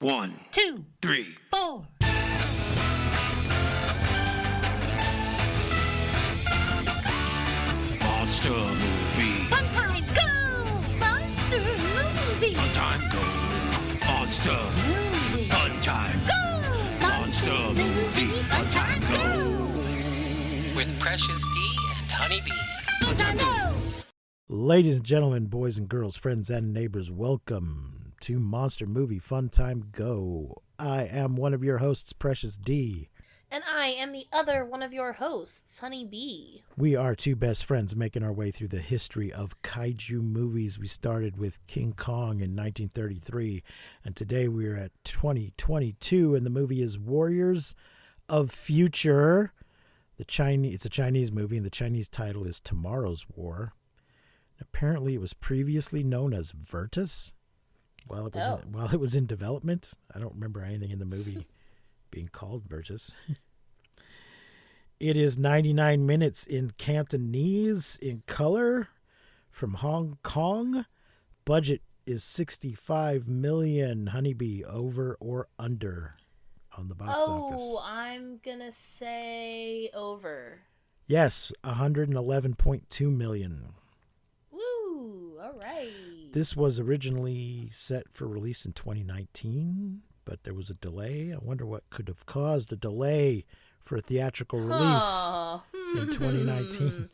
1, 2, 3, 4. Monster movie. Fun time, go! Monster movie. Fun time, go. Monster. Movie. Fun time. Go! Monster movie. Fun time, go. With Precious D and Honeybee. Fun time, go! Ladies and gentlemen, boys and girls, friends and neighbors, welcome to Monster Movie Fun Time Go. I am one of your hosts, Precious D. And I am the other one of your hosts, Honey B. We are two best friends making our way through the history of kaiju movies. We started with King Kong in 1933, and today we are at 2022, and the movie is Warriors of Future. It's a Chinese movie, and the Chinese title is Tomorrow's War. Apparently, it was previously known as Virtus while it was in development. I don't remember anything in the movie being called Virtus. It is 99 minutes in Cantonese in color from Hong Kong. Budget is $65 million. Honeybee, over or under on the box office? Oh, I'm gonna say over. Yes, $111.2 million. Woo! All right. This was originally set for release in 2019, but there was a delay. I wonder what could have caused the delay for a theatrical release in 2019.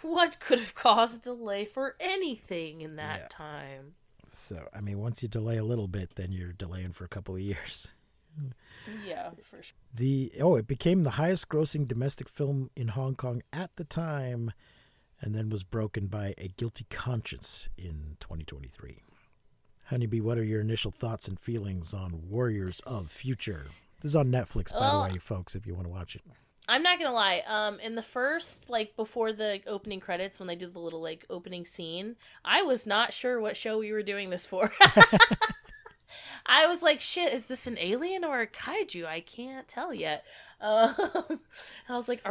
What could have caused delay for anything in that time? So, I mean, once you delay a little bit, then you're delaying for a couple of years. Yeah, for sure. It became the highest grossing domestic film in Hong Kong at the time, and then was broken by A Guilty Conscience in 2023. Honeybee, what are your initial thoughts and feelings on Warriors of Future? This is on Netflix, by the way, folks, if you want to watch it. I'm not gonna lie. In the first, before the opening credits, when they did the little opening scene, I was not sure what show we were doing this for. I was like, shit, is this an alien or a kaiju? I can't tell yet. I was like,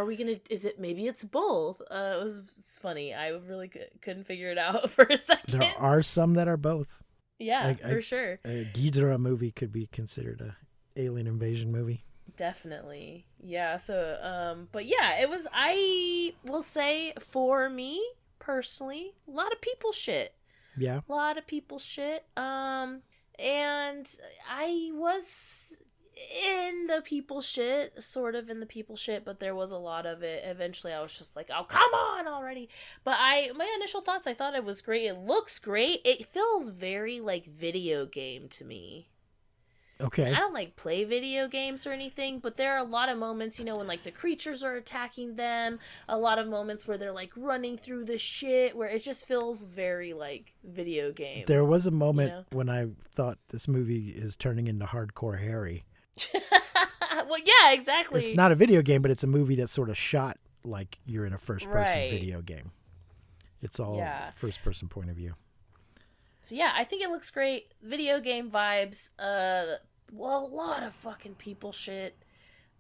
maybe it's both? It's funny. I really couldn't figure it out for a second. There are some that are both. Yeah, for sure. A Ghidorah movie could be considered a alien invasion movie. Definitely. Yeah, so, but yeah, I will say, for me, personally, a lot of people shit. Yeah. A lot of people shit. And I was sort of in the people shit, but there was a lot of it. Eventually I was just like, oh, come on already. But my initial thoughts, I thought it was great. It looks great. It feels very video game to me. Okay. I don't play video games or anything, but there are a lot of moments, when the creatures are attacking them, a lot of moments where they're running through the shit, where it just feels very video game. There was a moment when I thought this movie is turning into Hardcore Harry. Well, yeah, exactly. It's not a video game, but it's a movie that's sort of shot like you're in a first-person video game. It's all first-person point of view. So yeah, I think it looks great. Video game vibes. A lot of fucking people shit.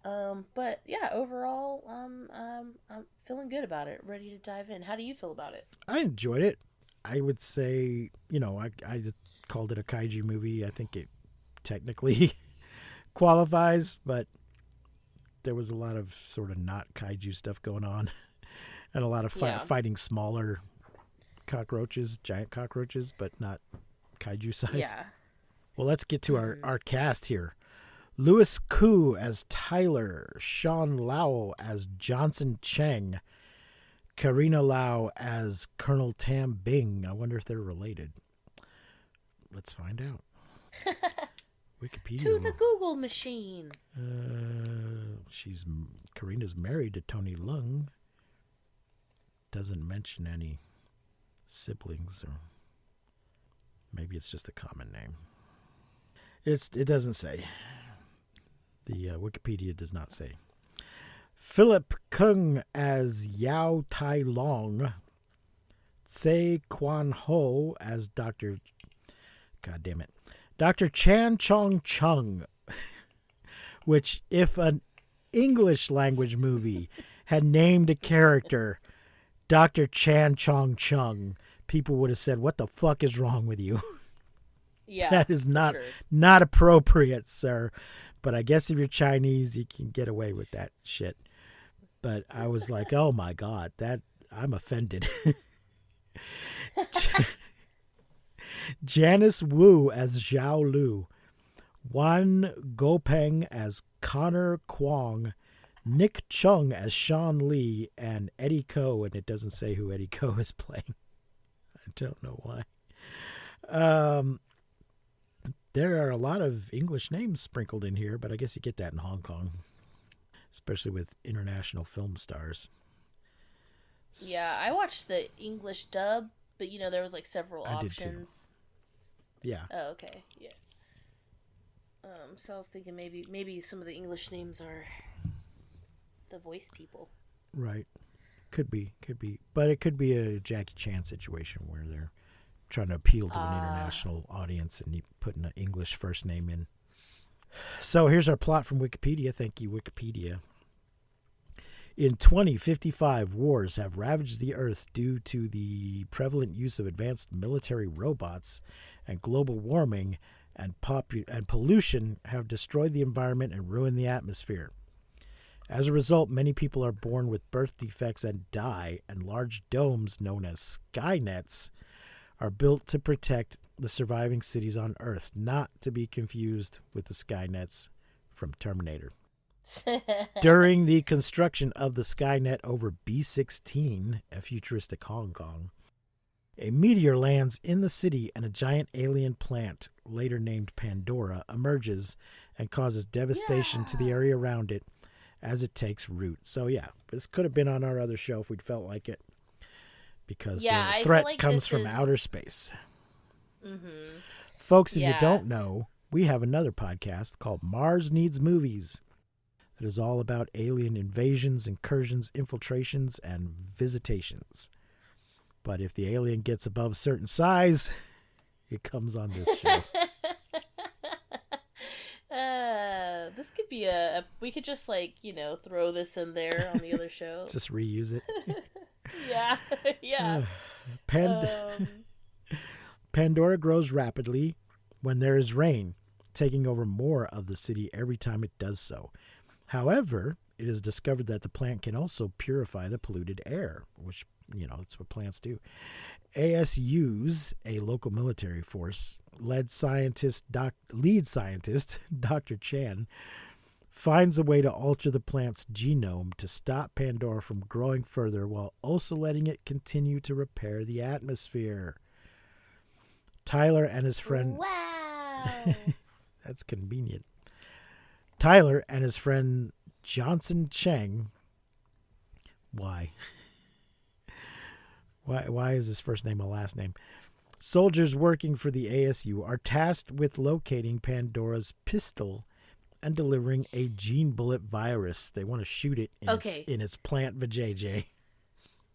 But yeah, overall, I'm feeling good about it. Ready to dive in. How do you feel about it? I enjoyed it. I would say, I just called it a kaiju movie. I think it technically qualifies, but there was a lot of sort of not kaiju stuff going on, and a lot of fighting smaller cockroaches, giant cockroaches, but not kaiju size. Yeah. Well, let's get to our cast here. Louis Koo as Tyler, Sean Lau as Johnson Cheng, Karina Lau as Colonel Tam Bing. I wonder if they're related. Let's find out. Wikipedia. To the Google machine. Karina's married to Tony Leung. Doesn't mention any siblings, or maybe it's just a common name. It doesn't say. The Wikipedia does not say. Philip Kung as Yao Tai Long. Tsai Kwan Ho as Dr. Chan Chong Chung. Which, if an English language movie had named a character Dr. Chan Chong Chung, people would have said, what the fuck is wrong with you? Yeah. That is for not sure. not appropriate, sir. But I guess if you're Chinese, you can get away with that shit. But I was like, oh my God, that I'm offended. Janice Wu as Zhao Lu, Wan Gopeng as Connor Kwong, Nick Chung as Sean Lee, and Eddie Ko, and it doesn't say who Eddie Ko is playing. I don't know why. There are a lot of English names sprinkled in here, but I guess you get that in Hong Kong, especially with international film stars. Yeah, I watched the English dub, but there was like several I did too. options. Yeah. Oh, okay. Yeah. So I was thinking maybe some of the English names are the voice people. Right. Could be. But it could be a Jackie Chan situation where they're trying to appeal to an international audience and you putting an English first name in. So here's our plot from Wikipedia. Thank you, Wikipedia. In 2055, wars have ravaged the Earth due to the prevalent use of advanced military robots, and global warming and pollution have destroyed the environment and ruined the atmosphere. As a result, many people are born with birth defects and die, and large domes known as Skynets are built to protect the surviving cities on Earth, not to be confused with the Skynets from Terminator. During the construction of the Skynet over B-16, a futuristic Hong Kong, a meteor lands in the city and a giant alien plant, later named Pandora, emerges and causes devastation to the area around it as it takes root. So yeah, this could have been on our other show if we'd felt like it, because Yeah, I the feel threat like comes this from is- outer space. Mm-hmm. Folks, if you Yeah. don't know, we have another podcast called Mars Needs Movies that is all about alien invasions, incursions, infiltrations, and visitations. But if the alien gets above a certain size, it comes on this show. This could be we could just throw this in there on the other show. Just reuse it. Yeah. Yeah. Pandora grows rapidly when there is rain, taking over more of the city every time it does so. However, it is discovered that the plant can also purify the polluted air, which, that's what plants do. ASU's, a local military force, lead scientist Dr. Chan, finds a way to alter the plant's genome to stop Pandora from growing further while also letting it continue to repair the atmosphere. Tyler and his friend... Wow. That's convenient. Tyler and his friend Johnson Cheng. Why? Why is his first name a last name? Soldiers working for the ASU are tasked with locating Pandora's pistol and delivering a gene bullet virus. They want to shoot it in its plant vajayjay.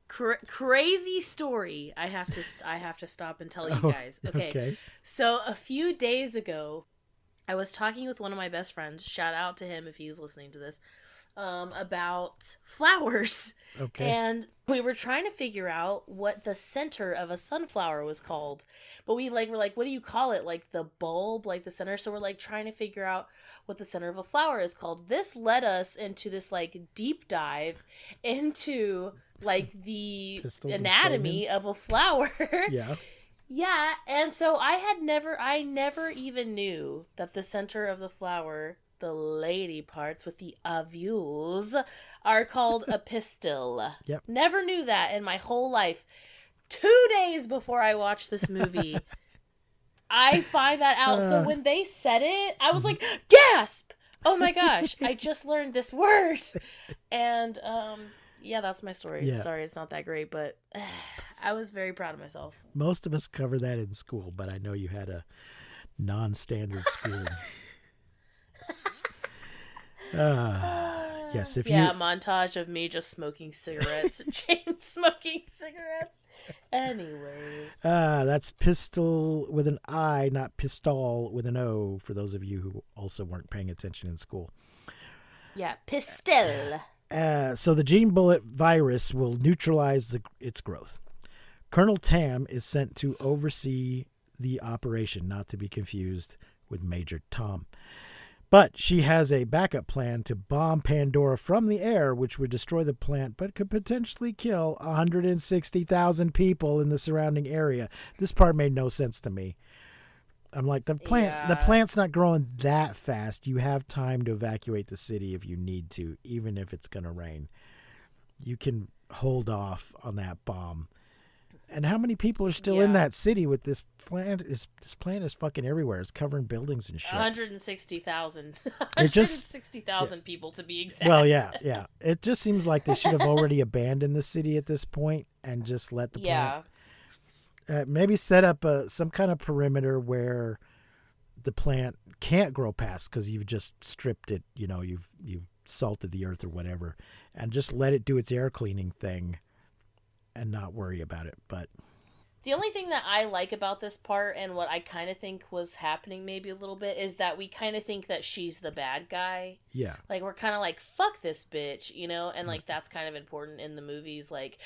Crazy story. I have to stop and tell you guys. Okay. So a few days ago, I was talking with one of my best friends. Shout out to him if he's listening to this. About flowers. Okay. And we were trying to figure out what the center of a sunflower was called. But we're like, what do you call it? Like the bulb, like the center. So we're trying to figure out what the center of a flower is called. This led us into this deep dive into the Pistils and anatomy stamens. of a flower. Yeah. Yeah, and so I never even knew that the center of the flower, the lady parts with the ovules, are called a pistil. Yep. Never knew that in my whole life. 2 days before I watched this movie, I find that out. So when they said it, I was like, gasp! Oh my gosh, I just learned this word. And, yeah, that's my story. Yeah. Sorry, it's not that great, but I was very proud of myself. Most of us cover that in school, but I know you had a non-standard schooling. Yes, if a montage of me just smoking cigarettes, chain smoking cigarettes. Anyways, that's pistol with an I, not pistol with an O, for those of you who also weren't paying attention in school. yeah, pistil. So the gene bullet virus will neutralize its growth. Colonel Tam is sent to oversee the operation, not to be confused with Major Tom. But she has a backup plan to bomb Pandora from the air, which would destroy the plant, but could potentially kill 160,000 people in the surrounding area. This part made no sense to me. I'm like, the plant's not growing that fast. You have time to evacuate the city if you need to, even if it's going to rain. You can hold off on that bomb. And how many people are still in that city with this plant? This plant is fucking everywhere. It's covering buildings and shit. 160,000. It just 160,000 people to be exact. Well, yeah. It just seems like they should have already abandoned the city at this point and just let the plant. Maybe set up some kind of perimeter where the plant can't grow past because you've just stripped it. You know, you've salted the earth or whatever, and just let it do its air cleaning thing. And not worry about it. But the only thing that I like about this part, and what I kind of think was happening maybe a little bit, is that we kind of think that she's the bad guy. Yeah. Like, we're kind of like, fuck this bitch, you know? And, like, that's kind of important in the movies. Like,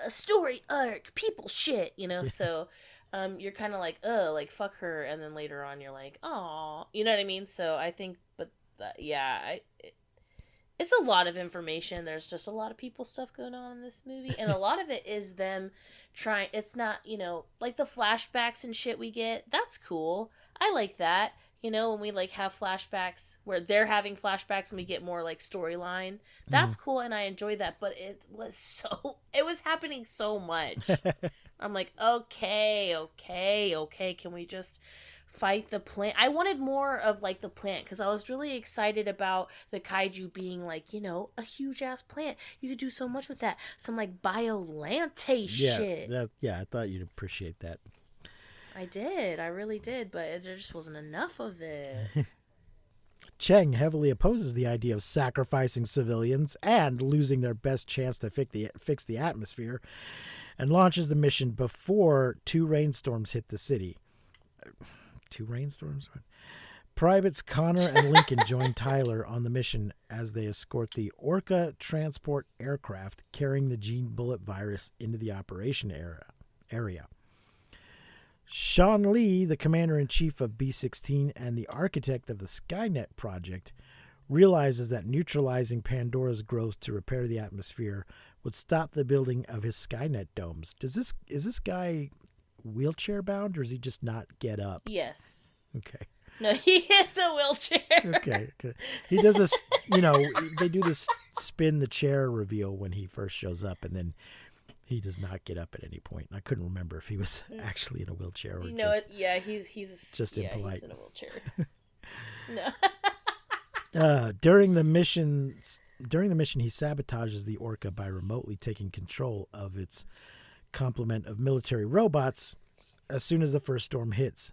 story arc, people shit, you know? So, you're kind of like, like, fuck her. And then later on, you're like, aw. You know what I mean? So, I think, it's a lot of information. There's just a lot of people stuff going on in this movie. And a lot of it is them trying... It's not, you know, like the flashbacks and shit we get. That's cool. I like that. You know, when we, like, have flashbacks where they're having flashbacks and we get more, like, storyline. That's cool, and I enjoy that. But it was happening so much. I'm like, okay. Can we just... fight the plant? I wanted more of, like, the plant, because I was really excited about the kaiju being, like, you know, a huge ass plant. You could do so much with that. Some, like, Biolante shit. I thought you'd appreciate that. I did. I really did, but there just wasn't enough of it. Cheng heavily opposes the idea of sacrificing civilians and losing their best chance to fix the atmosphere, and launches the mission before 2 rainstorms hit the city. 2 rainstorms? Privates Connor and Lincoln join Tyler on the mission as they escort the Orca transport aircraft carrying the gene bullet virus into the operation area. Sean Lee, the commander-in-chief of B-16 and the architect of the Skynet project, realizes that neutralizing Pandora's growth to repair the atmosphere would stop the building of his Skynet domes. Is this guy wheelchair bound, or does he just not get up? Yes. Okay. No, he hits a wheelchair. Okay. He does this, you know, they do this spin the chair reveal when he first shows up, and then he does not get up at any point. I couldn't remember if he was actually in a wheelchair or he's just impolite. He's in a wheelchair. No. During the mission, he sabotages the Orca by remotely taking control of its complement of military robots as soon as the first storm hits,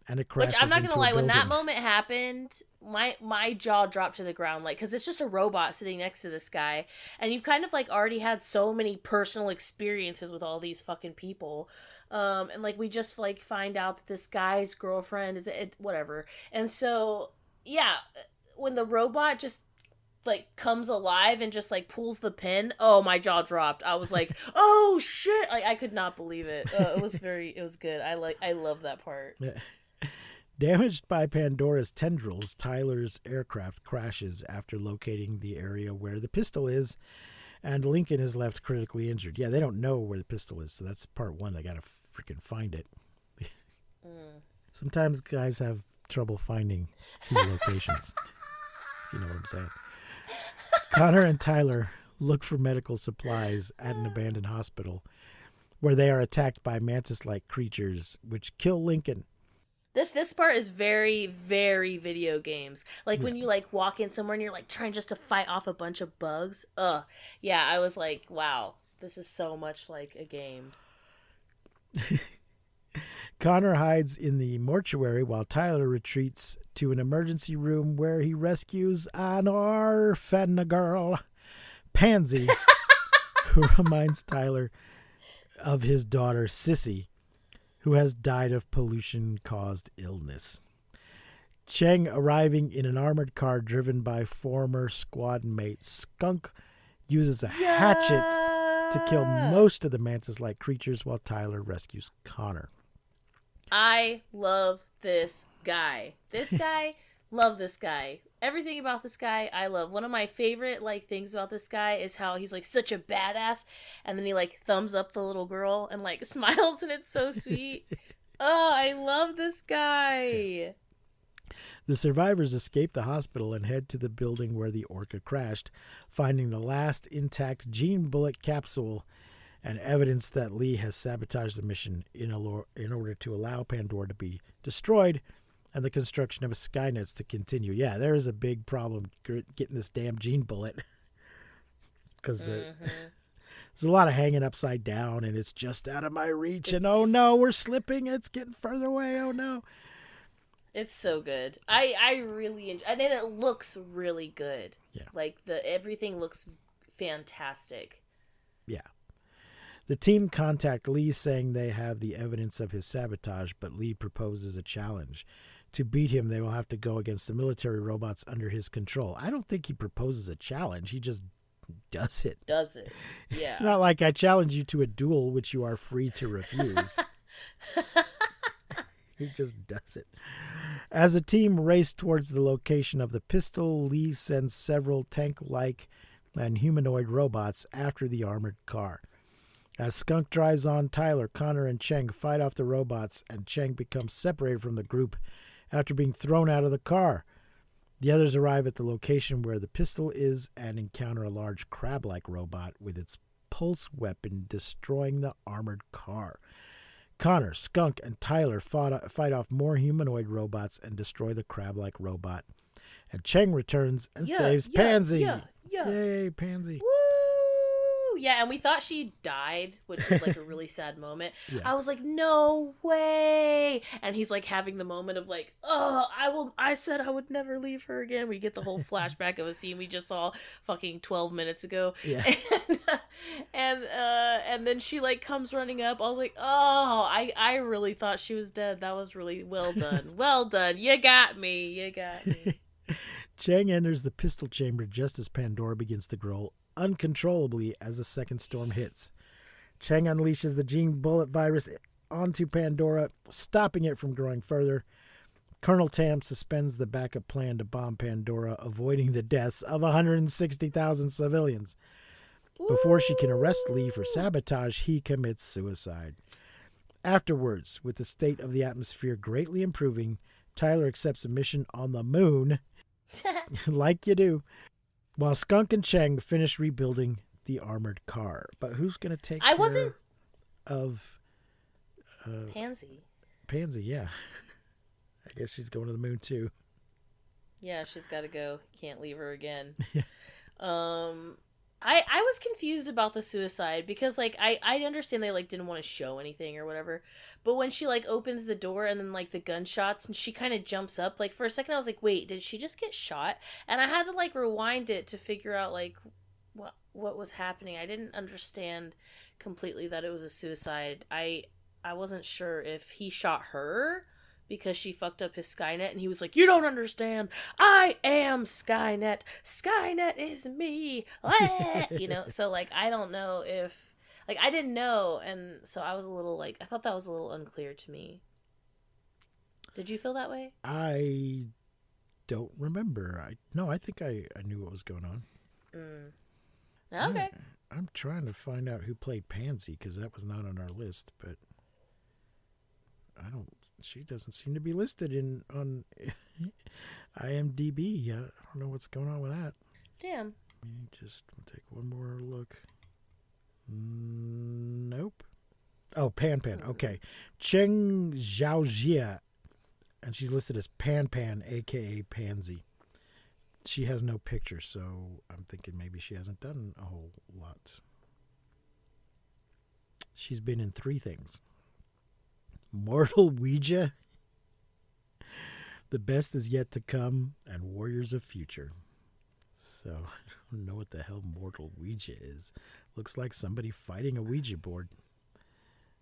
and it crashes. Which I'm not gonna lie, when that building. moment happened, my jaw dropped to the ground, like, because it's just a robot sitting next to this guy, and you've kind of, like, already had so many personal experiences with all these fucking people, and, like, we just, like, find out that this guy's girlfriend is whatever, and so yeah, when the robot just, like, comes alive and just, like, pulls the pin, oh, my jaw dropped. I was like, oh shit, like, I could not believe it. It was good. I love that part. Damaged by Pandora's tendrils, Tyler's aircraft crashes after locating the area where the pistol is, and Lincoln is left critically injured. Yeah, they don't know where the pistol is, so that's part 1. They gotta freaking find it. Sometimes guys have trouble finding key locations. You know what I'm saying. Connor and Tyler look for medical supplies at an abandoned hospital where they are attacked by mantis-like creatures which kill Lincoln. This part is very, very video games. Like, when you, like, walk in somewhere and you're, like, trying just to fight off a bunch of bugs. Yeah, I was like, wow, this is so much like a game. Connor hides in the mortuary while Tyler retreats to an emergency room where he rescues an orphan girl, Pansy, who reminds Tyler of his daughter, Sissy, who has died of pollution-caused illness. Cheng, arriving in an armored car driven by former squad mate Skunk, uses a hatchet to kill most of the mantis-like creatures while Tyler rescues Connor. I love this guy. This guy, love this guy. Everything about this guy, I love. One of my favorite like things about this guy is how he's like such a badass, and then he like thumbs up the little girl and like smiles, and it's so sweet. Oh, I love this guy. The survivors escape the hospital and head to the building where the Orca crashed, finding the last intact Gene Bullet capsule and evidence that Lee has sabotaged the mission in order to allow Pandora to be destroyed and the construction of a Skynets to continue. Yeah, there is a big problem getting this damn Gene Bullet because there's a lot of hanging upside down and it's just out of my reach. And oh no, we're slipping. It's getting further away. Oh no. It's so good. I really enjoy, and then it looks really good. Yeah. Like everything looks fantastic. Yeah. The team contact Lee saying they have the evidence of his sabotage, but Lee proposes a challenge. To beat him, they will have to go against the military robots under his control. I don't think he proposes a challenge. He just does it. Does it? Yeah. It's not like I challenge you to a duel, which you are free to refuse. He just does it. As the team race towards the location of the pistol, Lee sends several tank-like and humanoid robots after the armored car. As Skunk drives on, Tyler, Connor, and Cheng fight off the robots, and Cheng becomes separated from the group after being thrown out of the car. The others arrive at the location where the pistol is and encounter a large crab-like robot with its pulse weapon destroying the armored car. Connor, Skunk, and Tyler fight off more humanoid robots and destroy the crab-like robot. And Cheng returns and saves Pansy. Yay, Pansy. Woo! Yeah, and we thought she died, which was like a really sad moment. Yeah. I was like, no way! And he's like having the moment of like, oh, I said I would never leave her again. We get the whole flashback of a scene we just saw fucking 12 minutes ago. Yeah. And then she like comes running up. I was like, oh, I really thought she was dead. That was really well done. Well done. You got me. Cheng enters the pistol chamber just as Pandora begins to grow uncontrollably as the second storm hits. Cheng unleashes the Gene Bullet virus onto Pandora, stopping it from growing further. Colonel Tam suspends the backup plan to bomb Pandora, avoiding the deaths of 160,000 civilians. Before she can arrest Lee for sabotage, he commits suicide. Afterwards, with the state of the atmosphere greatly improving, Tyler accepts a mission on the moon, like you do, while Skunk and Cheng finish rebuilding the armored car. But who's going to take care of Pansy. Pansy, yeah. I guess she's going to the moon too. Yeah, she's got to go. Can't leave her again. Yeah. I was confused about the suicide because like I understand they like didn't want to show anything or whatever, but when she like opens the door and then like the gunshots and she kind of jumps up, like for a second I was like, wait, did she just get shot? And I had to like rewind it to figure out like what was happening. I didn't understand completely that it was a suicide. I wasn't sure if he shot her because she fucked up his Skynet, and he was like, you don't understand, I am Skynet, Skynet is me. You know, so like I don't know if like I didn't know, and so I was a little like I thought that was a little unclear to me. Did you feel that way? I don't remember. I think I knew what was going on. Okay. I'm trying to find out who played Pansy because that was not on our list, but she doesn't seem to be listed on IMDb. I don't know what's going on with that. Damn. Let me just take one more look. Nope. Oh, Pan. Okay. Cheng Xiaojia. And she's listed as Pan, a.k.a. Pansy. She has no picture, so I'm thinking maybe she hasn't done a whole lot. She's been in 3 things. Mortal Ouija, The Best Is Yet to Come, and Warriors of Future. So, I don't know what the hell Mortal Ouija is. Looks like somebody fighting a Ouija board.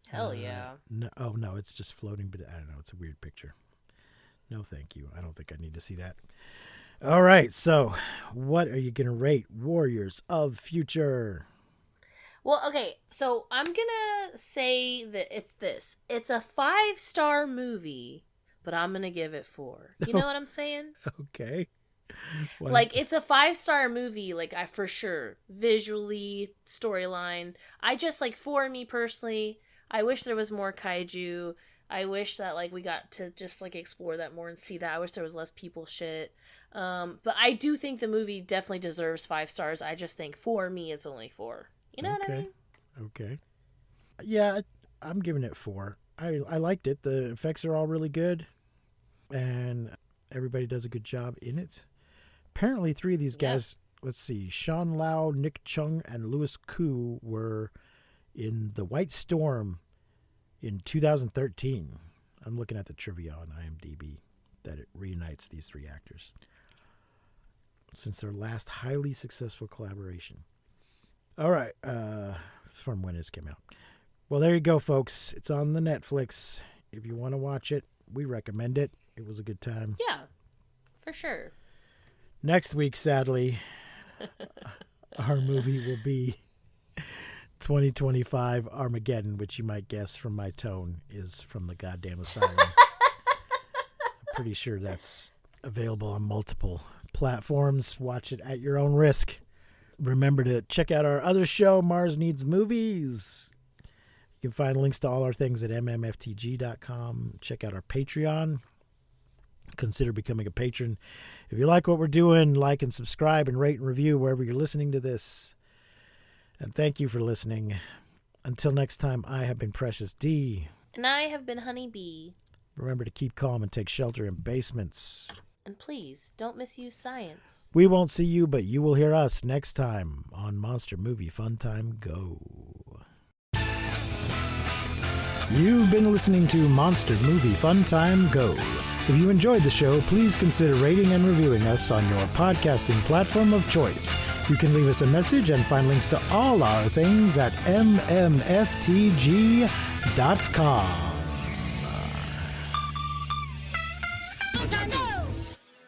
Hell yeah. No, it's just floating, but I don't know. It's a weird picture. No, thank you. I don't think I need to see that. All right, so what are you going to rate Warriors of Future? Well, okay, so I'm gonna say that it's this. It's a 5-star movie, but I'm gonna give it 4. You know what I'm saying? Okay. What Like, is- it's a 5-star movie, like, I for sure. Visually, storyline. I just, like, for me personally, I wish there was more kaiju. I wish that, like, we got to just, like, explore that more and see that. I wish there was less people shit. But I do think the movie definitely deserves 5 stars. I just think, for me, it's only 4. You know what I mean? Okay. Yeah, I'm giving it 4. I liked it. The effects are all really good, and everybody does a good job in it. Apparently, 3 of these Yeah. guys, let's see, Sean Lau, Nick Chung, and Louis Koo were in The White Storm in 2013. I'm looking at the trivia on IMDb that it reunites these 3 actors since their last highly successful collaboration. All right, from when this came out. Well, there you go, folks. It's on the Netflix. If you want to watch it, we recommend it. It was a good time. Yeah, for sure. Next week, sadly, our movie will be 2025 Armageddon, which you might guess from my tone is from the goddamn asylum. I'm pretty sure that's available on multiple platforms. Watch it at your own risk. Remember to check out our other show, Mars Needs Movies. You can find links to all our things at mmftg.com. Check out our Patreon. Consider becoming a patron. If you like what we're doing, like and subscribe and rate and review wherever you're listening to this. And thank you for listening. Until next time, I have been Precious D. And I have been Honey Bee. Remember to keep calm and take shelter in basements. And please, don't misuse science. We won't see you, but you will hear us next time on Monster Movie Fun Time Go. You've been listening to Monster Movie Fun Time Go. If you enjoyed the show, please consider rating and reviewing us on your podcasting platform of choice. You can leave us a message and find links to all our things at mmftg.com. Fun time go!